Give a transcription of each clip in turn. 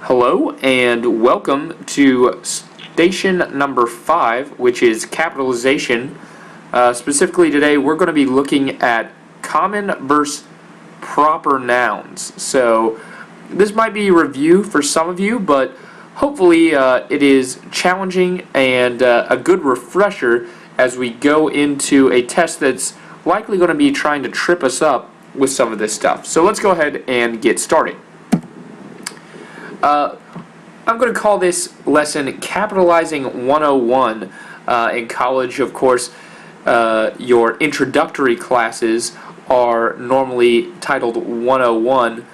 Hello and welcome to station number 5, which is capitalization. Specifically today we're going to be looking at common versus proper nouns. So this might be a review for some of you, but hopefully it is challenging and a good refresher as we go into a test that's likely going to be trying to trip us up with some of this stuff. So let's go ahead and get started. I'm going to call this lesson Capitalizing 101. In college, of course, your introductory classes are normally titled 101,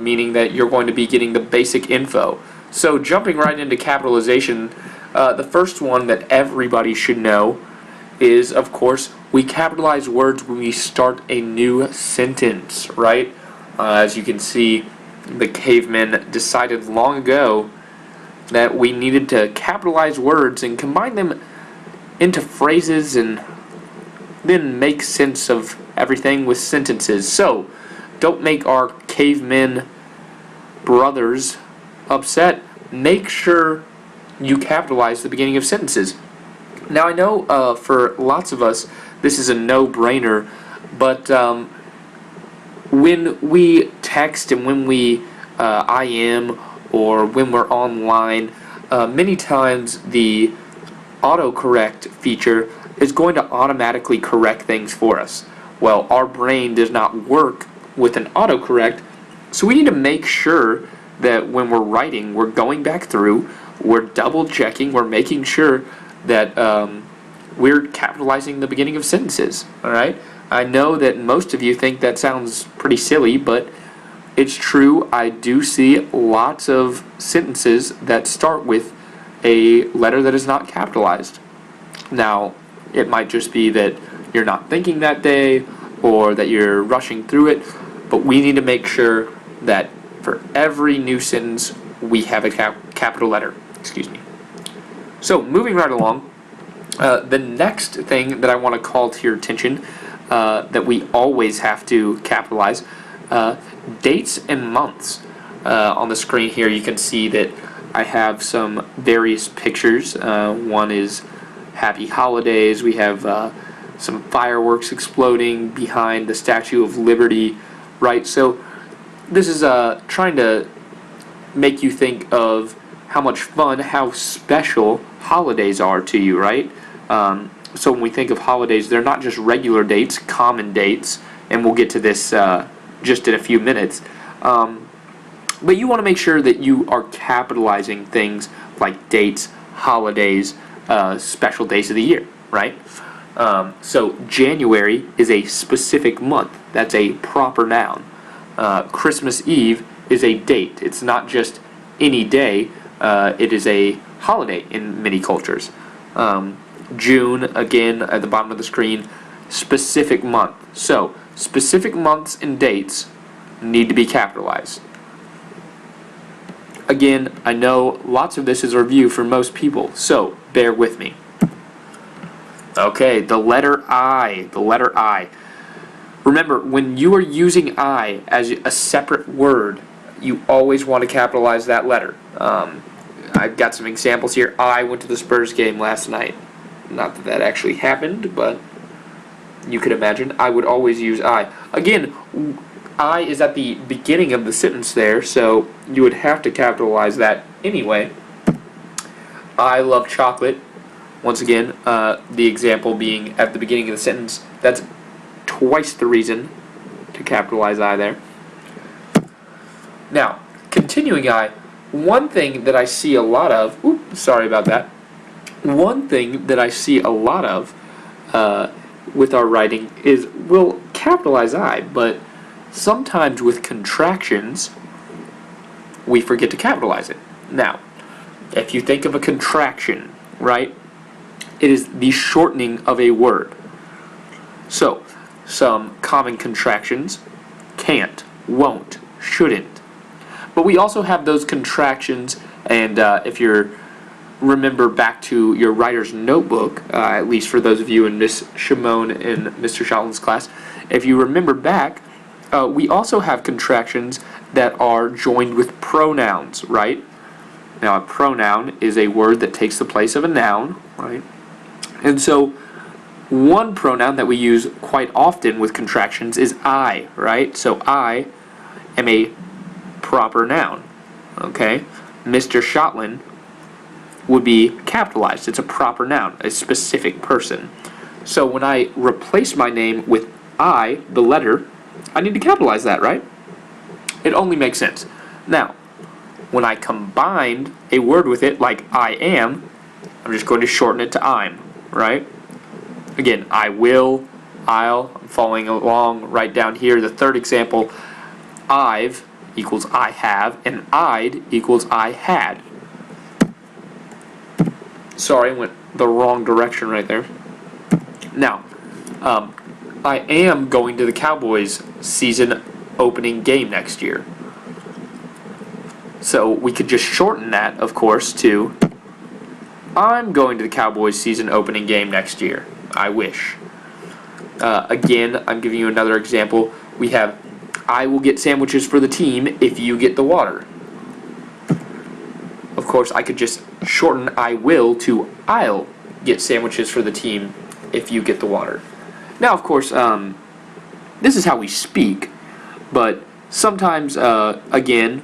meaning that you're going to be getting the basic info. So jumping right into capitalization, the first one that everybody should know is, of course, we capitalize words when we start a new sentence, right? As you can see, the cavemen decided long ago that we needed to capitalize words and combine them into phrases and then make sense of everything with sentences. So, don't make our cavemen brothers upset. Make sure you capitalize the beginning of sentences. Now, I know for lots of us this is a no-brainer, but when we text and when we IM or when we're online, many times the autocorrect feature is going to automatically correct things for us. Well, our brain does not work with an autocorrect, so we need to make sure that when we're writing, we're going back through, we're double checking, we're making sure that we're capitalizing the beginning of sentences. Alright? I know that most of you think that sounds pretty silly, but it's true. I do see lots of sentences that start with a letter that is not capitalized. Now, it might just be that you're not thinking that day or that you're rushing through it, but we need to make sure that for every new sentence we have a capital letter. Excuse me. So, moving right along, the next thing that I want to call to your attention that we always have to capitalize, dates and months. On the screen here you can see that I have some various pictures. One is Happy Holidays. We have some fireworks exploding behind the Statue of Liberty, right? So this is trying to make you think of how much fun, how special holidays are to you, right? So when we think of holidays, they're not just regular dates, common dates, and we'll get to this just in a few minutes. But you want to make sure that you are capitalizing things like dates, holidays, special days of the year, right? So January is a specific month. That's a proper noun. Christmas Eve is a date. It's not just any day. It is a holiday in many cultures. June, again, at the bottom of the screen, specific month. So, specific months and dates need to be capitalized. Again, I know lots of this is a review for most people, so bear with me. Okay, the letter I. The letter I. Remember, when you are using I as a separate word, you always want to capitalize that letter. I've got some examples here. I went to the Spurs game last night. Not that that actually happened, but you could imagine. I would always use I. Again, I is at the beginning of the sentence there, so you would have to capitalize that anyway. I love chocolate. Once again, the example being at the beginning of the sentence. That's twice the reason to capitalize I there. Now, continuing I, one thing that I see a lot of, sorry about that. One thing that I see a lot of with our writing is we'll capitalize I, but sometimes with contractions, we forget to capitalize it. Now, if you think of a contraction, right, it is the shortening of a word. So, some common contractions: can't, won't, shouldn't. But we also have those contractions, and if you're remember back to your writer's notebook, at least for those of you in Miss Shamon and Mr. Shotland's class, if you remember back, we also have contractions that are joined with pronouns, right? Now, a pronoun is a word that takes the place of a noun, right? And so, one pronoun that we use quite often with contractions is I, right? So, I am a proper noun, okay? Mr. Shotland would be capitalized. It's a proper noun, a specific person. So, when I replace my name with I, the letter, I need to capitalize that, right? It only makes sense. Now, when I combined a word with it, like I am, I'm just going to shorten it to I'm, right? Again, I will, I'll, I'm following along right down here. The third example, I've equals I have, and I'd equals I had. Sorry, I went the wrong direction right there. Now, I am going to the Cowboys season opening game next year. So we could just shorten that, of course, to I'm going to the Cowboys season opening game next year. I wish. Again, I'm giving you another example. We have I will get sandwiches for the team if you get the water. Of course, I could just shorten I will to I'll get sandwiches for the team if you get the water. Now, of course, this is how we speak, but sometimes, again,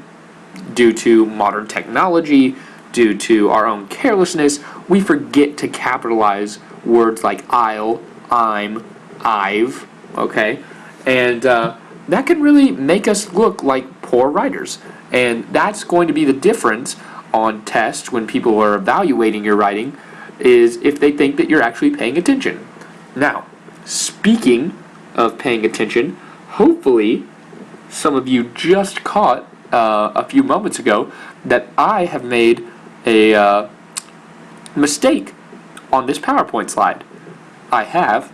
due to modern technology, due to our own carelessness, we forget to capitalize words like I'll, I'm, I've, okay? And that can really make us look like poor writers. And that's going to be the difference on tests when people are evaluating your writing, is if they think that you're actually paying attention. Now, speaking of paying attention, hopefully some of you just caught a few moments ago that I have made a mistake on this PowerPoint slide. I've,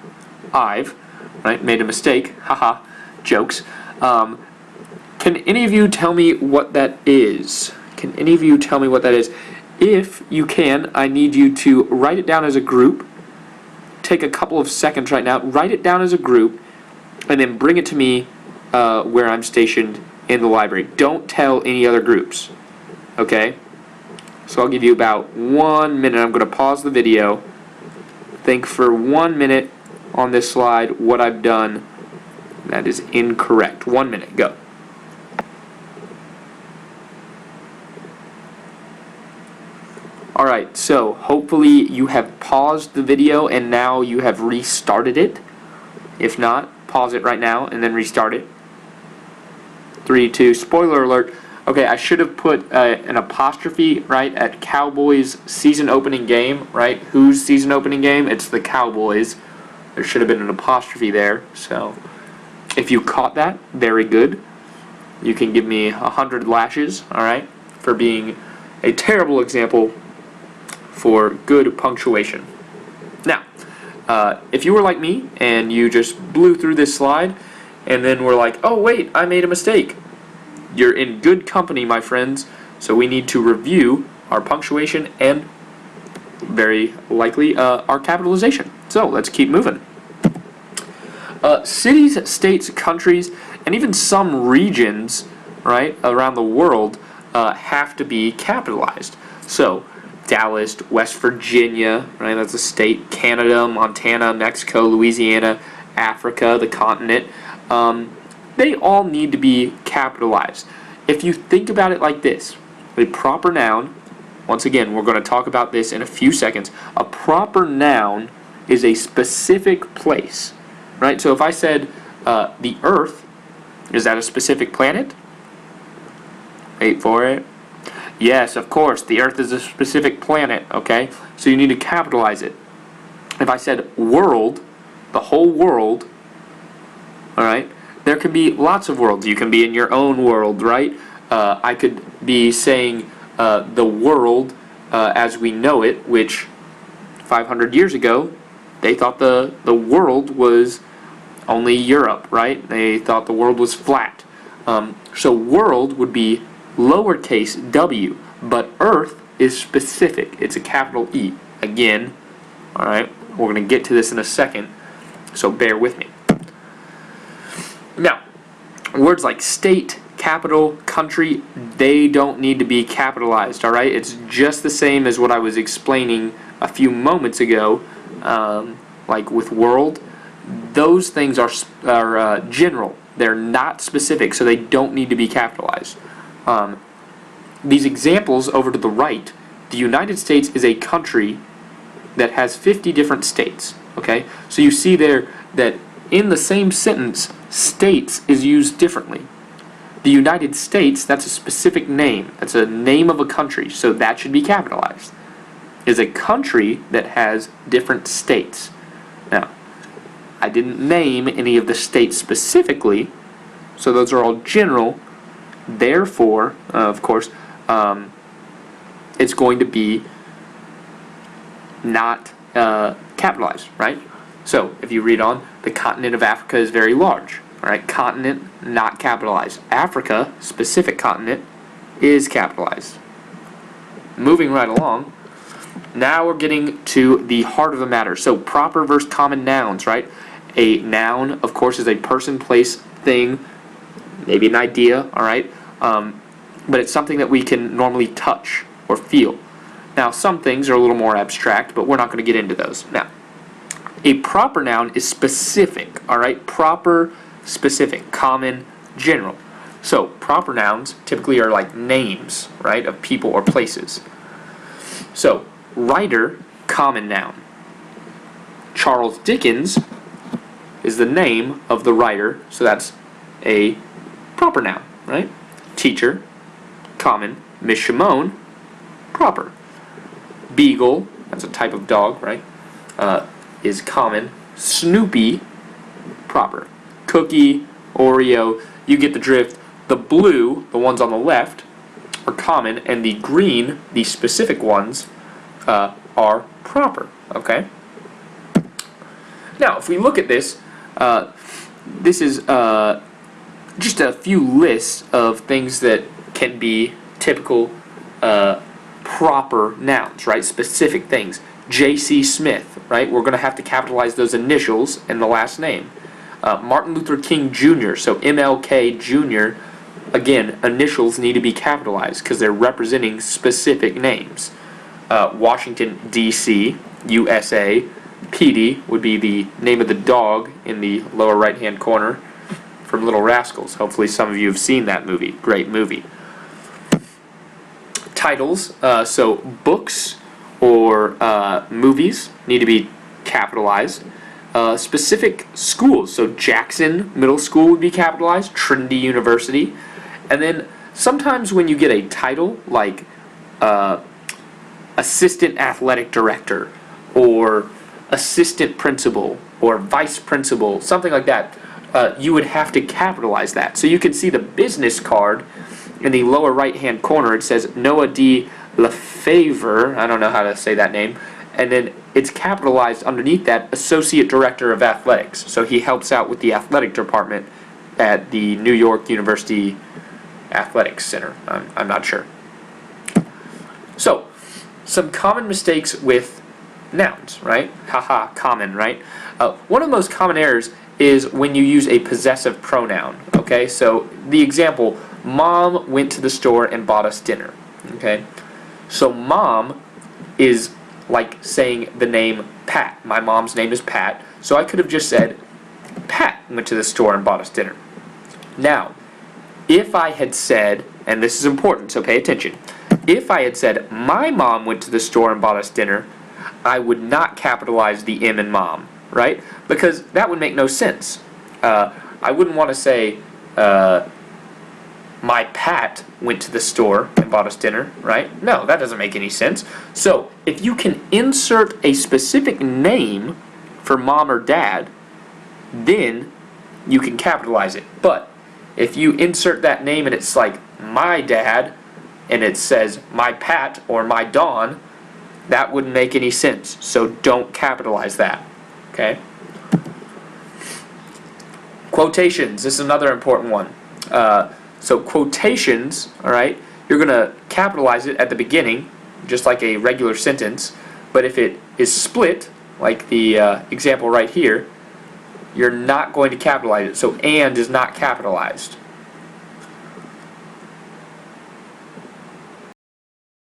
right, made a mistake, haha, jokes. Can any of you tell me what that is? Can any of you tell me what that is? If you can, I need you to write it down as a group. Take a couple of seconds right now, write it down as a group, and then bring it to me where I'm stationed in the library. Don't tell any other groups, okay? So I'll give you about 1 minute. I'm going to pause the video, think for 1 minute on this slide what I've done that is incorrect. 1 minute, go. Alright, so hopefully you have paused the video and now you have restarted it. If not, pause it right now and then restart it. 3, 2, spoiler alert. Okay, I should have put an apostrophe, right, at Cowboys season opening game, right? Whose season opening game? It's the Cowboys. There should have been an apostrophe there. So, if you caught that, very good. You can give me 100 lashes, alright, for being a terrible example for good punctuation. Now, if you were like me and you just blew through this slide and then were like, oh wait, I made a mistake, you're in good company, my friends. So we need to review our punctuation and very likely our capitalization. So let's keep moving. Cities, states, countries, and even some regions, right, around the world have to be capitalized. So Dallas, West Virginia, right, that's a state, Canada, Montana, Mexico, Louisiana, Africa, the continent, they all need to be capitalized. If you think about it like this, a proper noun, once again, we're going to talk about this in a few seconds, a proper noun is a specific place, right? So if I said the Earth, is that a specific planet? Wait for it. Yes, of course, the Earth is a specific planet, okay? So you need to capitalize it. If I said world, the whole world, alright, there can be lots of worlds. You can be in your own world, right? I could be saying the world as we know it, which 500 years ago, they thought the world was only Europe, right? They thought the world was flat. So world would be lowercase w, but Earth is specific. It's a capital E. Again, alright, we're going to get to this in a second, so bear with me. Now, words like state, capital, country, they don't need to be capitalized, all right? It's just the same as what I was explaining a few moments ago, like with world. Those things are general. They're not specific, so they don't need to be capitalized. These examples over to the right, the United States is a country that has 50 different states, okay? So you see there that in the same sentence, states is used differently. The United States, that's a specific name. That's a name of a country, so that should be capitalized. Is a country that has different states. Now, I didn't name any of the states specifically, so those are all general. Therefore, of course, it's going to be not capitalized, right? So, if you read on, the continent of Africa is very large. All right, continent, not capitalized. Africa, specific continent, is capitalized. Moving right along, now we're getting to the heart of the matter. So, proper versus common nouns, right? A noun, of course, is a person, place, thing, maybe an idea, all right? But it's something that we can normally touch or feel. Now, some things are a little more abstract, but we're not going to get into those. Now, a proper noun is specific, all right? Proper, specific, common, general. So, proper nouns typically are like names, right, of people or places. So, writer, common noun. Charles Dickens is the name of the writer, so that's a proper noun, right? Teacher, common. Miss Shamon, proper. Beagle, that's a type of dog, right, is common. Snoopy, proper. Cookie, Oreo, you get the drift. The blue, the ones on the left, are common, and the green, the specific ones, are proper, okay? Now, if we look at this, this is just a few lists of things that can be typical proper nouns, right? Specific things. J.C. Smith, right? We're going to have to capitalize those initials and the last name. Martin Luther King Jr., so MLK Jr., again, initials need to be capitalized because they're representing specific names. Washington, D.C., USA. Petey would be the name of the dog in the lower right-hand corner from Little Rascals. Hopefully some of you have seen that movie. Great movie. Titles, so books or movies need to be capitalized. Specific schools, so Jackson Middle School would be capitalized, Trinity University. And then sometimes when you get a title like assistant athletic director or assistant principal or vice principal, something like that, you would have to capitalize that. So you can see the business card in the lower right hand corner. It says Noah D. Lefevre, I don't know how to say that name, and then it's capitalized underneath that, associate director of athletics. So he helps out with the athletic department at the New York University Athletics Center. I'm not sure. So, some common mistakes with nouns, right? Haha, common, right? One of the most common errors is when you use a possessive pronoun, okay? So, the example, Mom went to the store and bought us dinner, okay? So, Mom is like saying the name Pat. My mom's name is Pat, so I could have just said, Pat went to the store and bought us dinner. Now, if I had said, and this is important, so pay attention, if I had said, my mom went to the store and bought us dinner, I would not capitalize the M in mom, right? Because that would make no sense. I wouldn't want to say, my Pat went to the store and bought us dinner, right? No, that doesn't make any sense. So, if you can insert a specific name for mom or dad, then you can capitalize it. But if you insert that name and it's like my dad, and it says my Pat or my Dawn, that wouldn't make any sense. So don't capitalize that, okay? Quotations, this is another important one. So quotations, all right, you're going to capitalize it at the beginning, just like a regular sentence, but if it is split, like the example right here, you're not going to capitalize it. So and is not capitalized,